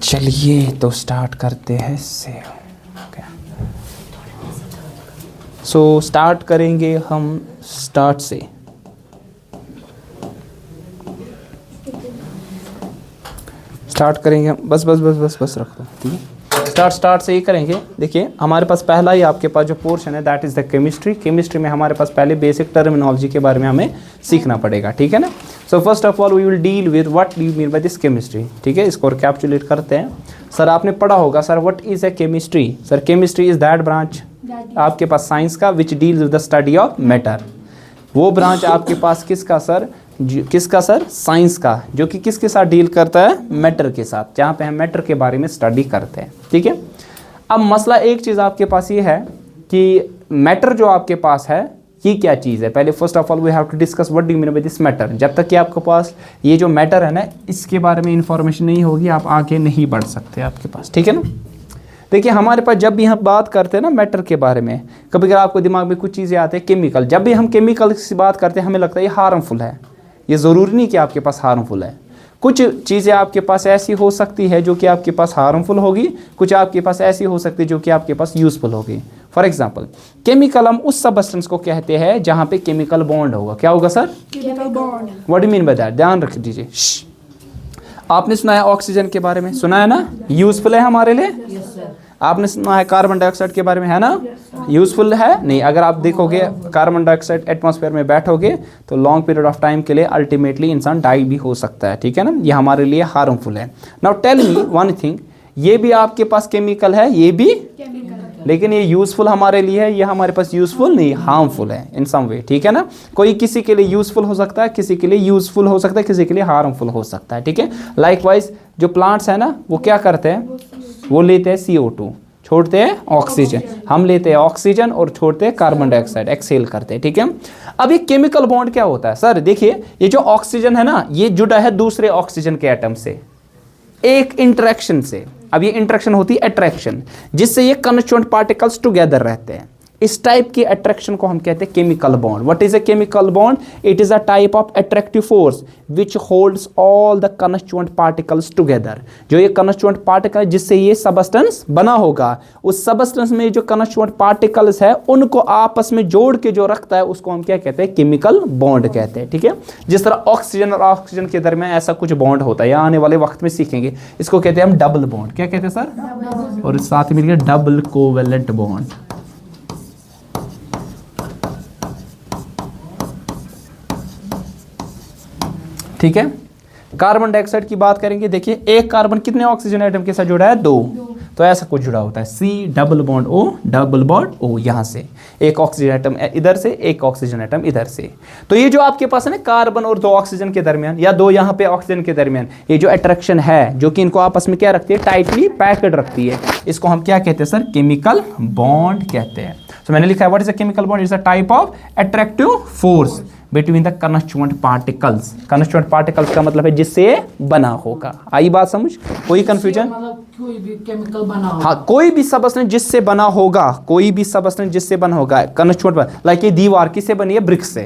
चलिए तो स्टार्ट करते हैं इससे। सो स्टार्ट करेंगे हम स्टार्ट से। स्टार्ट करेंगे हम, बस बस बस बस बस रख दो, ठीक है। स्टार्ट से ही करेंगे। देखिए हमारे पास पहला ही आपके पास जो पोर्शन है that is the chemistry. Chemistry में हमारे पास पहले बेसिक टर्मिनोलॉजी के बारे में हमें सीखना पड़ेगा, ठीक है ना। So first of all we will deal with what do you mean by this chemistry, ठीक है। इसको कैप्चुलेट करते हैं। सर आपने पढ़ा होगा sir what is a chemistry. Sir chemistry is that branch आपके पास साइंस का which deals with the study of matter. वो ब्रांच आपके पास किसका सर, किसका सर, साइंस का, जो कि किसके साथ डील करता है, मैटर के साथ, जहाँ पे हम मैटर के बारे में स्टडी करते हैं, ठीक है। अब मसला एक चीज़ आपके पास ये है कि मैटर जो आपके पास है ये क्या चीज़ है। पहले first of all we have to discuss what do you mean by this matter. जब तक कि आपके पास ये जो मैटर है ना इसके बारे में इंफॉर्मेशन नहीं होगी आप आगे नहीं बढ़ सकते आपके पास, ठीक है ना। देखिए हमारे पास जब भी हम बात करते हैं ना मैटर के बारे में, कभी कभी आपको दिमाग में कुछ चीज़ें आती है केमिकल। जब भी हम केमिकल की बात करते हैं हमें लगता है ये हार्मफुल है। ये ज़रूरी नहीं कि आपके पास हार्मफुल है। कुछ चीज़ें आपके पास ऐसी हो सकती है जो कि आपके पास हार्मफुल होगी, कुछ आपके पास ऐसी हो सकती है जो कि आपके पास यूज़फुल होगी। फॉर एग्जांपल केमिकल हम उस सब्सटेंस को कहते हैं जहाँ पे केमिकल बॉन्ड होगा। क्या होगा sir, chemical bond. What do mean by that, ध्यान रख दीजिए। आपने सुना है ऑक्सीजन के बारे में, सुना है ना, यूज़फुल है हमारे लिए। Yes sir. आपने सुना है कार्बन डाइऑक्साइड के बारे में, है ना, यूज़फुल है नहीं। अगर आप देखोगे कार्बन डाइऑक्साइड एटमॉस्फेयर में बैठोगे तो लॉन्ग पीरियड ऑफ टाइम के लिए अल्टीमेटली इंसान डाई भी हो सकता है, ठीक है ना। ये हमारे लिए हार्मफुल है। Now tell me one thing, ये भी आपके पास केमिकल है, ये भी केमिकल, लेकिन ये यूज़फुल हमारे लिए है, ये हमारे पास यूज़फुल नहीं, हार्मफुल है इन सम वे, ठीक है ना। कोई किसी के लिए यूज़फुल हो सकता है, किसी के लिए यूज़फुल हो सकता है, किसी के लिए हार्मफुल हो सकता है, ठीक है। लाइकवाइज जो प्लांट्स है ना वो क्या करते हैं, वो लेते हैं CO2, छोड़ते हैं ऑक्सीजन। हम लेते हैं ऑक्सीजन और छोड़ते हैं कार्बन डाइऑक्साइड, एक्सहेल करते हैं, ठीक है। अब ये केमिकल बॉन्ड क्या होता है सर, देखिए ये जो ऑक्सीजन है ना ये जुड़ा है दूसरे ऑक्सीजन के एटम से एक इंटरेक्शन से। अब ये इंटरेक्शन होती है अट्रैक्शन, जिससे ये कंस्टिट्यूएंट पार्टिकल्स टुगेदर रहते हैं। इस टाइप की अट्रैक्शन को हम कहते हैं chemical bond. What is a chemical bond, it is a type of attractive force which holds all the constituent particles together. जो ये कंस्टिट्यूएंट पार्टिकल जिससे ये सबस्टेंस बना होगा, उस सबस्टेंस में जो कंस्टिट्यूएंट पार्टिकल्स है उनको आपस में जोड़ के जो रखता है उसको हम क्या कहते हैं, केमिकल बॉन्ड कहते हैं, ठीक है। जिस तरह ऑक्सीजन और ऑक्सीजन के दरमियान ऐसा कुछ बॉन्ड होता है, आने वाले वक्त में सीखेंगे। इसको कहते हैं हम डबल बॉन्ड। क्या कहते हैं सर, और साथ में मिलकर डबल कोवेलेंट बॉन्ड, ठीक है। कार्बन डाइऑक्साइड की बात करेंगे, देखिए एक कार्बन कितने ऑक्सीजन एटम के साथ जुड़ा है, 2। तो ऐसा कुछ जुड़ा होता है C double bond O double bond O, यहाँ से एक ऑक्सीजन एटम इधर से, एक ऑक्सीजन एटम इधर से। तो ये जो आपके पास है ना कार्बन और 2 ऑक्सीजन के दरमियान या 2 यहाँ पे ऑक्सीजन के दरमियान ये जो अट्रैक्शन है जो कि इनको आपस में क्या रखती है, टाइटली पैक्ड रखती है, इसको हम क्या कहते हैं सर, केमिकल बॉन्ड कहते हैं। तो मैंने लिखा है what is a chemical bond, is a type of attractive force between the constituent particles. Constituent particles का मतलब है जिससे बना होगा। आई बात समझ, कोई कंफ्यूजन, मतलब कोई भी केमिकल बना होगा। हाँ कोई भी सबस्टेंस जिससे बना होगा, कोई भी सबस्टेंस जिससे बना होगा कंस्टिट्यूएंट। लाइक ये दीवार किससे बनी है, ब्रिक्स से।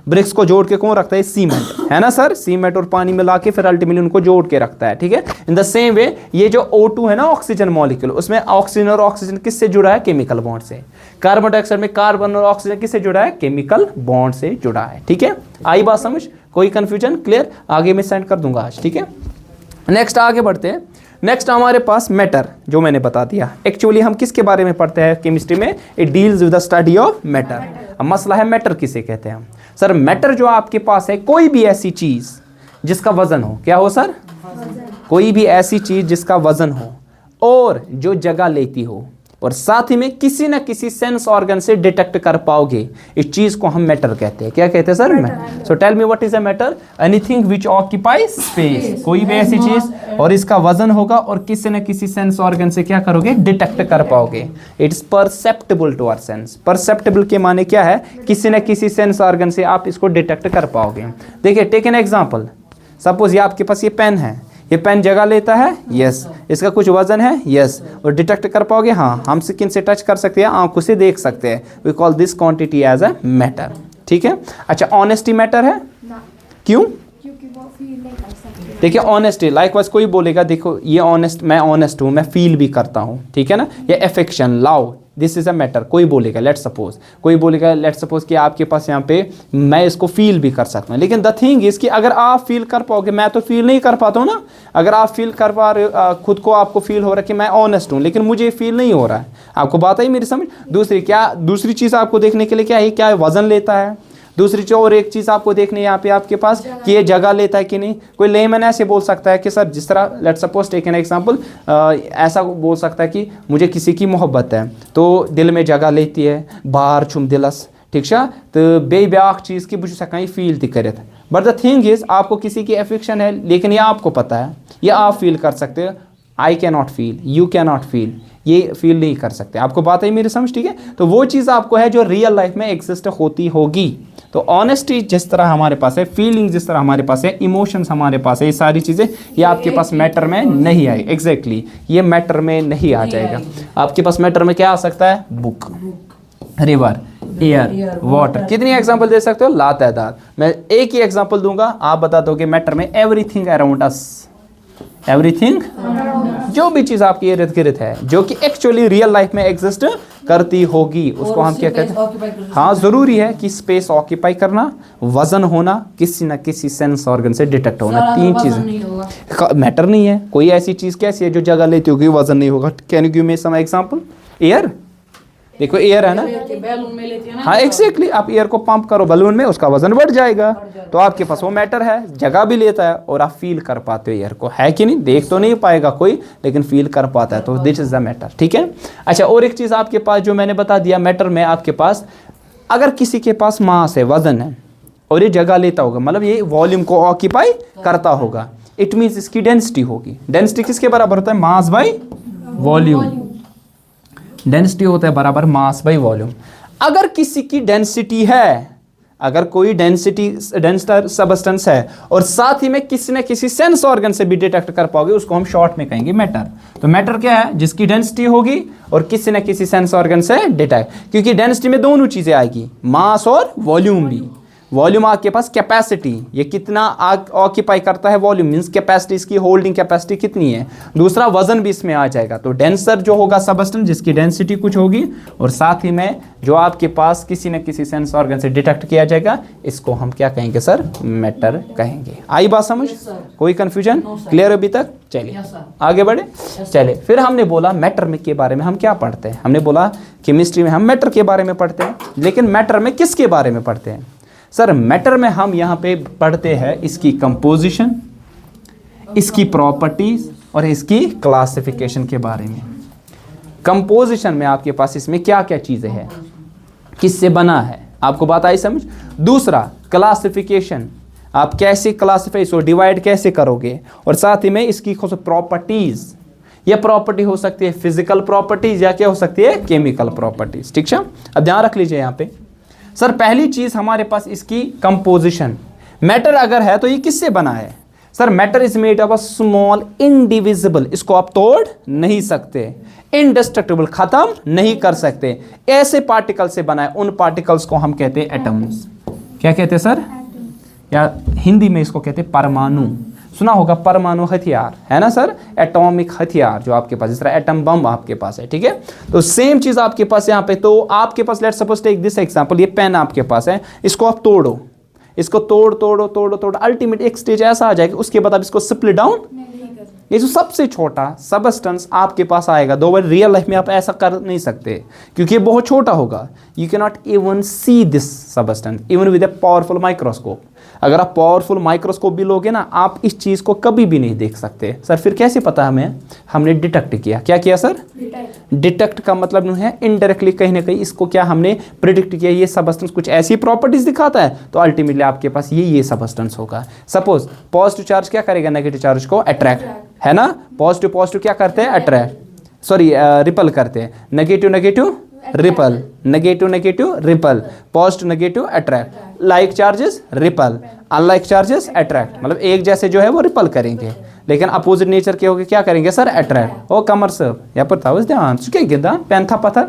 ब्रिक्स को जोड़ के कौन रखता है, सीमेंट, है ना सर। सीमेंट और पानी मिला के फिर अल्टीमेटली उनको जोड़ के रखता है, ठीक है। इन द सेम वे ये जो O2 है ना ऑक्सीजन मॉलिक्यूल, उसमें ऑक्सीजन और ऑक्सीजन किससे जुड़ा है, केमिकल बॉन्ड से। कार्बन डाइऑक्साइड में कार्बन और ऑक्सीजन किससे जुड़ा है, केमिकल बॉन्ड से जुड़ा है, ठीक है। आई बात समझ, कोई कंफ्यूजन, क्लियर। आगे मैं सेंड कर दूंगा आज, ठीक है। नेक्स्ट आगे बढ़ते हैं। नेक्स्ट हमारे पास मैटर, जो मैंने बता दिया। एक्चुअली हम किसके बारे में पढ़ते हैं केमिस्ट्री में, it deals with the study of matter. अब मसला है मैटर किसे कहते हैं हम। सर मैटर जो आपके पास है कोई भी ऐसी चीज जिसका वजन हो, क्या हो सर, कोई भी ऐसी चीज जिसका वजन हो और जो जगह लेती हो और साथ ही में किसी न किसी सेंस ऑर्गन से डिटेक्ट कर पाओगे, इस चीज को हम मैटर कहते हैं। क्या कहते हैं sir, matter. So tell me what is a matter, anything which occupy space, कोई भी ऐसी चीज और इसका वजन होगा और किसी न किसी सेंस ऑर्गन से क्या करोगे, डिटेक्ट कर पाओगे। It's perceptible to our sense. Perceptible के माने क्या है, किसी न किसी सेंस ऑर्गन से आप इसको डिटेक्ट कर पाओगे। देखिए टेक एन एग्जांपल, सपोज ये आपके पास ये पेन है, ये पेन जगह लेता है, यस। इसका कुछ वजन है, यस। और डिटेक्ट कर पाओगे, हाँ। हम स्किन से टच कर सकते हैं, आंखों से देख सकते हैं। We call this quantity as a matter, ठीक है। अच्छा ऑनेस्टी मैटर है, क्यों, क्योंकि वो फील नहीं कर सकते। देखिए ऑनेस्टी, लाइकवाइज कोई बोलेगा देखो ये ऑनेस्ट, मैं ऑनेस्ट हूँ, मैं फील भी करता हूँ, ठीक है ना। ये affection, love, this is a matter. कोई बोलेगा लेट सपोज कि आपके पास यहाँ पे मैं इसको फील भी कर सकता हूँ, लेकिन द थिंग इज कि अगर आप फील कर पाओगे, मैं तो फील नहीं कर पाता हूँ ना। अगर आप फील कर पा रहे खुद को, आपको फील हो रहा है कि मैं ऑनेस्ट हूँ, लेकिन मुझे फील नहीं हो रहा है, आपको बात आई मेरी समझ। दूसरी चीज़ आपको देखने के लिए क्या है, क्या वजन लेता है। दूसरी चीज़ और एक चीज़ आपको देखनी है यहाँ पे आपके पास कि ये जगह लेता है कि नहीं। कोई लेमन ऐसे बोल सकता है कि सर जिस तरह let suppose take an example, ऐसा बोल सकता है कि मुझे किसी की मोहब्बत है तो दिल में जगह लेती है, बाहर छुम दिलस, ठीक है। तो ब्याख चीज़ की बुझ सकें फील ती करित। बट द थिंग इज आपको किसी की एफिक्शन है, लेकिन ये आपको पता है, ये आप फील कर सकते हो। I can not feel, you can not feel, ये फील नहीं कर सकते। आपको बात है मेरी समझ, ठीक है। तो वो चीज़ आपको है जो रियल लाइफ में एग्जिस्ट होती होगी। तो ऑनेस्टी जिस तरह हमारे पास है, फीलिंग जिस तरह हमारे पास है, इमोशंस हमारे पास है, ये सारी चीज़ें ये आपके पास मैटर में नहीं आई। एग्जैक्टली ये मैटर में नहीं आ जाएगा। आपके पास मैटर में क्या आ सकता है, बुक, रिवर, एयर, वाटर। कितनी एग्जांपल दे सकते हो, लातादाद। मैं एक ही एग्जांपल दूंगा, आप बता दोगे मैटर में एवरीथिंग अराउंड अस, एवरीथिंग, जो भी चीज़ आपकी इर्द गिर्द है जो कि एक्चुअली रियल लाइफ में एग्जिस्ट करती होगी, उसको हम क्या कहते हैं। हाँ, ज़रूरी है कि स्पेस ऑक्यूपाई करना, वजन होना, किसी ना किसी सेंस ऑर्गन से डिटेक्ट होना, तीन चीज़ें मैटर नहीं है। कोई ऐसी चीज़ कैसी है जो जगह लेती होगी, वजन नहीं होगा। Can you give me some example. Air, देखो एयर है ना, बैलून में लेते हैं ना। हाँ एग्जैक्टली, आप एयर को पंप करो बलून में, उसका वजन बढ़ जाएगा। तो आपके पास वो मैटर है, जगह भी लेता है और आप फील कर पाते हो एयर को, है कि नहीं। देख तो नहीं पाएगा कोई, लेकिन फील कर पाता है, तो दिस इज द मैटर, ठीक है। अच्छा, और एक चीज़ आपके पास जो मैंने बता दिया, मैटर में आपके पास अगर किसी के पास मास है, वजन है, और ये जगह लेता होगा, मतलब ये वॉल्यूम को ऑक्यूपाई करता होगा, इट मीन्स इसकी डेंसिटी होगी। डेंसिटी किसके बराबर होता है, मास बाई वॉल्यूम। डेंसिटी होता है बराबर मास बाई वॉल्यूम। अगर किसी की डेंसिटी है, अगर कोई डेंसर सबस्टेंस है और साथ ही में किसी न किसी सेंस ऑर्गन से भी डिटेक्ट कर पाओगे, उसको हम शॉर्ट में कहेंगे मैटर। तो मैटर क्या है, जिसकी डेंसिटी होगी और किसी न किसी सेंस ऑर्गन से डिटेक्ट, क्योंकि डेंसिटी में दोनों चीजें आएगी, मास और वॉल्यूम भी। वॉल्यूम आपके पास कैपेसिटी, ये कितना ऑक्यूपाई करता है, वॉल्यूम मींस कैपेसिटी, इसकी होल्डिंग कैपेसिटी कितनी है। दूसरा वजन भी इसमें आ जाएगा। तो डेंसर जो होगा सबस्टेंस, जिसकी डेंसिटी कुछ होगी और साथ ही में जो आपके पास किसी न किसी सेंस ऑर्गन से डिटेक्ट किया जाएगा, इसको हम क्या कहेंगे सर, मैटर कहेंगे। आई बात समझ, कोई कंफ्यूजन, क्लियर अभी तक। चलिए आगे बढ़े। चलिए, फिर हमने बोला मैटर में के बारे में हम क्या पढ़ते हैं। हमने बोला केमिस्ट्री में हम मैटर के बारे में पढ़ते हैं, लेकिन मैटर में किसके बारे में पढ़ते हैं सर। मैटर में हम यहाँ पे पढ़ते हैं इसकी कंपोजिशन, इसकी प्रॉपर्टीज और इसकी क्लासिफिकेशन के बारे में। कंपोजिशन में आपके पास इसमें क्या क्या चीज़ें हैं, किससे बना है, आपको बात आई समझ। दूसरा क्लासिफिकेशन, आप कैसे क्लासिफाई, इसको डिवाइड कैसे करोगे, और साथ ही में इसकी प्रॉपर्टीज। यह प्रॉपर्टी हो सकती है फिजिकल प्रॉपर्टीज या क्या हो सकती है, केमिकल प्रॉपर्टीज, ठीक है। अब ध्यान रख लीजिए यहाँ पे सर, पहली चीज हमारे पास इसकी कंपोजिशन। मैटर अगर है तो ये किससे बना है sir, matter is made of a small indivisible, इसको आप तोड़ नहीं सकते, इनडिस्ट्रक्टिबल, खत्म नहीं कर सकते, ऐसे पार्टिकल से बना है। उन पार्टिकल्स को हम कहते हैं एटम्स। क्या कहते हैं सर, या हिंदी में इसको कहते हैं परमाणु। सुना होगा परमाणु हथियार, है ना सर, एटॉमिक हथियार जो आपके पास, जिस तरह एटम बम आपके पास है, ठीक है। तो सेम चीज आपके पास यहाँ पे। तो आपके पास let's suppose take this example, ये पेन आपके पास है, इसको आप तोड़ो, इसको तोड़ अल्टीमेट एक स्टेज ऐसा आ जाएगा, उसके बाद आप इसको स्प्लिट डाउन, ये जो सबसे छोटा सबस्टेंस आपके पास आएगा, दो बार रियल लाइफ में आप ऐसा कर नहीं सकते क्योंकि ये बहुत छोटा होगा। You can not even see this substance even with a powerful microscope. अगर आप पावरफुल माइक्रोस्कोप भी लोगे ना, आप इस चीज़ को कभी भी नहीं देख सकते। सर फिर कैसे पता हमें, हमने डिटेक्ट किया। क्या किया सर, डिटेक्ट का मतलब नहीं है इनडायरेक्टली, कहीं ना कहीं इसको क्या हमने प्रिडिक्ट किया, ये सबस्टेंस कुछ ऐसी प्रॉपर्टीज दिखाता है, तो अल्टीमेटली आपके पास ये सबस्टेंस होगा। सपोज पॉजिटिव चार्ज क्या करेगा, नेगेटिव चार्ज को अट्रैक्ट, है ना। पॉजिटिव क्या करते हैं, अट्रैक्ट, सॉरी रिपल करते हैं। Negative ripple, negative ripple, positive negative attract, like charges ripple. Unlike charges attract, मतलब एक जैसे जो है वो रिपल करेंगे, लेकिन अपोजिट नेचर के होके क्या करेंगे सर, अट्रैक्ट। ओ कमर सर या पर था ध्यान क्या गिदा पेन था पत्थर।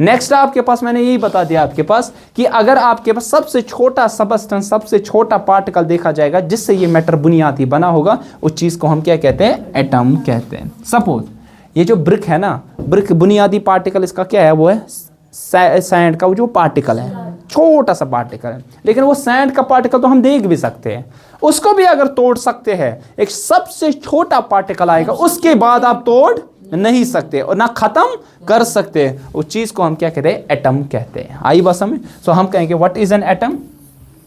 नेक्स्ट आपके पास मैंने यही बता दिया आपके पास कि अगर आपके पास सबसे छोटा सबस्टेंस, सबसे छोटा पार्टिकल देखा जाएगा जिससे ये मैटर बुनियादी बना होगा, उस चीज को हम क्या कहते हैं, एटम कहते हैं। सपोज ये जो ब्रिक है ना, ब्रिक बुनियादी पार्टिकल इसका क्या है, वो है सैंड का वो जो पार्टिकल है, छोटा सा पार्टिकल है, लेकिन वो सैंड का पार्टिकल तो हम देख भी सकते हैं, उसको भी अगर तोड़ सकते हैं, एक सबसे छोटा पार्टिकल आएगा उसके बाद आप तोड़ नहीं सकते और ना खत्म कर सकते, उस चीज को हम क्या कहते हैं, एटम कहते हैं। आई बस हमें, सो हम कहेंगे व्हाट इज एन एटम,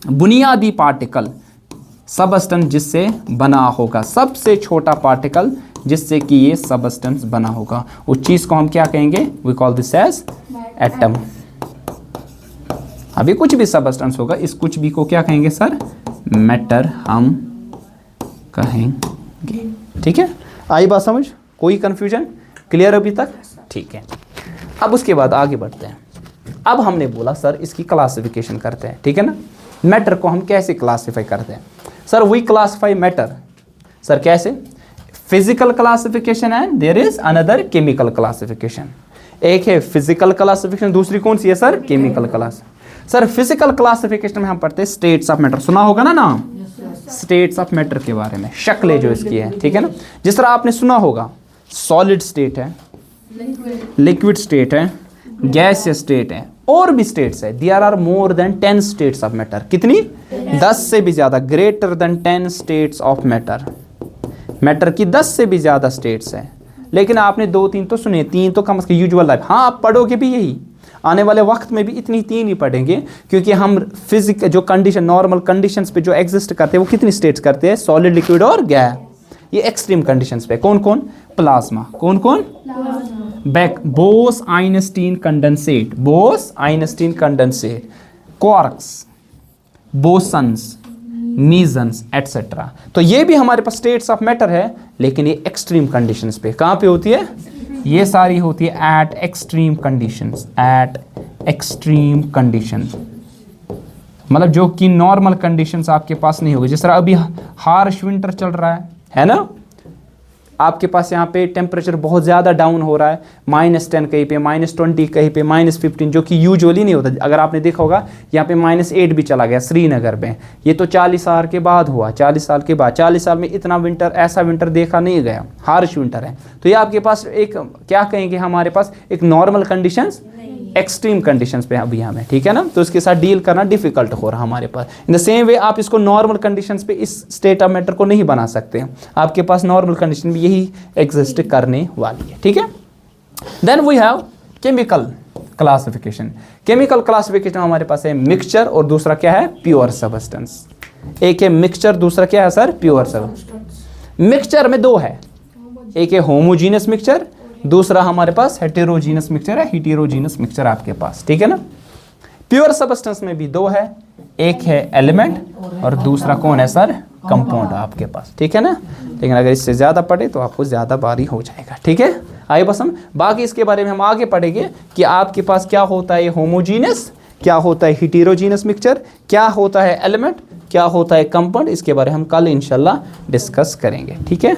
बुनियादी पार्टिकल, सबस्टेंस जिससे बना होगा, सबसे छोटा पार्टिकल जिससे कि ये सबस्टेंस बना होगा, उस चीज को हम क्या कहेंगे, we call this as atom. अभी कुछ भी सबस्टेंस होगा, इस कुछ भी को क्या कहेंगे सर, मैटर हम कहेंगे। ठीक है, आई बात समझ, कोई कंफ्यूजन, क्लियर अभी तक, ठीक है। अब उसके बाद आगे बढ़ते हैं। अब हमने बोला सर इसकी क्लासिफिकेशन करते हैं, ठीक है ना, मैटर को हम कैसे क्लासिफाई करते हैं sir, we classify matter sir कैसे, physical classification and there is another chemical classification. एक है फिजिकल क्लासिफिकेशन, दूसरी कौन सी है sir, chemical class. Sir physical classification में हम पढ़ते हैं स्टेट्स ऑफ मैटर, सुना होगा ना नाम, स्टेट्स ऑफ मैटर के बारे में, शक्लें जो इसकी है, ठीक है ना। जिस तरह आपने सुना होगा सॉलिड स्टेट है, लिक्विड स्टेट है, गैस स्टेट है, और भी स्टेट्स है। There are more than 10 states of matter, कितनी, 10 से भी ज्यादा, greater than 10 states of matter, matter की 10 से भी ज्यादा स्टेट्स है। लेकिन आपने 2-3 तो सुने, 3 तो कम से कम यूजुअल लाइफ, हाँ आप पढ़ोगे भी यही, आने वाले वक्त में भी इतनी 3 ही पढ़ेंगे, क्योंकि हम फिजिक जो कंडीशन, नॉर्मल कंडीशंस पे जो एग्जिस्ट करते हैं वो कितनी स्टेट्स करते हैं, सॉलिड, लिक्विड और गैस। ये एक्सट्रीम कंडीशंस पे कौन कौन, प्लाज्मा, कौन कौन, back, Bose Einstein condensate, Bose Einstein condensate, quarks, bosons, mesons etcetera. तो ये भी हमारे पास स्टेट्स ऑफ मैटर है, लेकिन ये एक्सट्रीम कंडीशंस पे, कहाँ पे होती है, ये सारी होती है eight extreme conditions, eight extreme conditions, मतलब जो कि नॉर्मल कंडीशंस आपके पास नहीं होगी। जिस तरह अभी हार्श विंटर चल रहा है ना, आपके पास यहाँ पे टेम्परेचर बहुत ज़्यादा डाउन हो रहा है, -10 कहीं पे, -20 कहीं पे, -15, जो कि यूजुअली नहीं होता। अगर आपने देखा होगा यहाँ पे -8 भी चला गया श्रीनगर में, ये तो 40 साल के बाद हुआ, 40 साल के बाद, 40 साल में इतना विंटर, ऐसा विंटर देखा नहीं गया, हार्श विंटर है। तो ये आपके पास एक क्या कहेंगे, हमारे पास एक नॉर्मल कंडीशंस, एक्सट्रीम कंडीशंस पे अभी हमें, ठीक है ना, तो इसके साथ डील करना डिफिकल्ट हो रहा हमारे पास। इन द सेम वे आप इसको नॉर्मल कंडीशंस पे इस स्टेट ऑफ मैटर को नहीं बना सकते, आपके पास नॉर्मल कंडीशन भी यही एग्जिस्ट करने वाली है, ठीक है। Then we have chemical classification. Chemical classification हमारे पास है मिक्सचर और दूसरा क्या है, प्योर सबस्टेंस। एक है मिक्सचर, दूसरा क्या है सर, प्योर सबस्टेंस। मिक्सचर में 2 है, एक है होमोजीनियस मिक्सचर, दूसरा हमारे पास हेटेरोजीनस मिक्सचर है, हेटेरोजीनस मिक्सचर आपके पास, ठीक है ना। प्योर सबस्टेंस में भी 2 है, एक है एलिमेंट और दूसरा कौन है सर, कंपाउंड आपके पास, ठीक है ना। लेकिन अगर इससे ज़्यादा पढ़े तो आपको ज़्यादा बारी हो जाएगा, ठीक है। आइए बस हम बाकी इसके बारे में हम आगे पढ़ेंगे कि आपके पास क्या होता है होमोजीनस, क्या होता है हेटेरोजीनस मिक्सचर, क्या होता है एलिमेंट, क्या होता है कंपाउंड, इसके बारे में हम कल इंशाल्लाह डिस्कस करेंगे, ठीक है।